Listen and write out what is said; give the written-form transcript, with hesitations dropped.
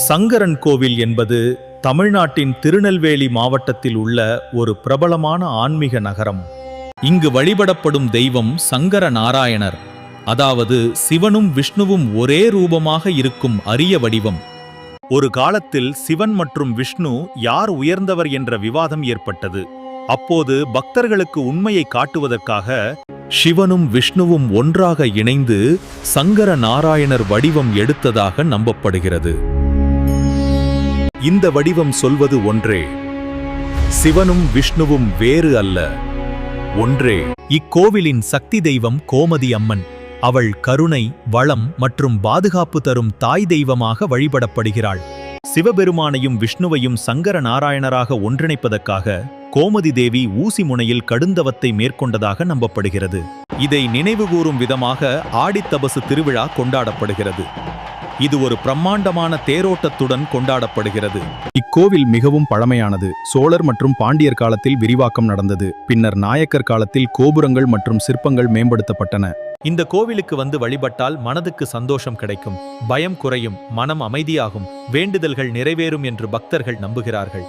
சங்கரன் கோவில் என்பது தமிழ்நாட்டின் திருநெல்வேலி மாவட்டத்தில் உள்ள ஒரு பிரபலமான ஆன்மீக நகரம். இங்கு வழிபடப்படும் தெய்வம் சங்கர நாராயணர், அதாவது சிவனும் விஷ்ணுவும் ஒரே ரூபமாக இருக்கும் அரிய வடிவம். ஒரு காலத்தில் சிவன் மற்றும் விஷ்ணு யார் உயர்ந்தவர் என்ற விவாதம் ஏற்பட்டது. அப்போது பக்தர்களுக்கு உண்மையை காட்டுவதற்காக சிவனும் விஷ்ணுவும் ஒன்றாக இணைந்து சங்கர நாராயணர் வடிவம் எடுத்ததாக நம்பப்படுகிறது. இந்த வடிவம் சொல்வது ஒன்றே, சிவனும் விஷ்ணுவும் வேறு அல்ல, ஒன்றே. இக்கோவிலின் சக்தி தெய்வம் கோமதி அம்மன். அவள் கருணை, வளம் மற்றும் பாதுகாப்பு தரும் தாய் தெய்வமாக வழிபடப்படுகிறாள். சிவபெருமானையும் விஷ்ணுவையும் சங்கர நாராயணராக ஒன்றிணைப்பதற்காக கோமதி தேவி ஊசி முனையில் கடுந்தவத்தை மேற்கொண்டதாக நம்பப்படுகிறது. இதை நினைவுகூரும் விதமாக ஆடித்தபசு திருவிழா கொண்டாடப்படுகிறது. இது ஒரு பிரம்மாண்டமான தேரோட்டத்துடன் கொண்டாடப்படுகிறது. இக்கோவில் மிகவும் பழமையானது. சோழர் மற்றும் பாண்டியர் காலத்தில் விரிவாக்கம் நடந்தது. பின்னர் நாயக்கர் காலத்தில் கோபுரங்கள் மற்றும் சிற்பங்கள் மேம்படுத்தப்பட்டன. இந்த கோவிலுக்கு வந்து வழிபட்டால் மனதுக்கு சந்தோஷம் கிடைக்கும், பயம் குறையும், மனம் அமைதியாகும், வேண்டுதல்கள் நிறைவேறும் என்று பக்தர்கள் நம்புகிறார்கள்.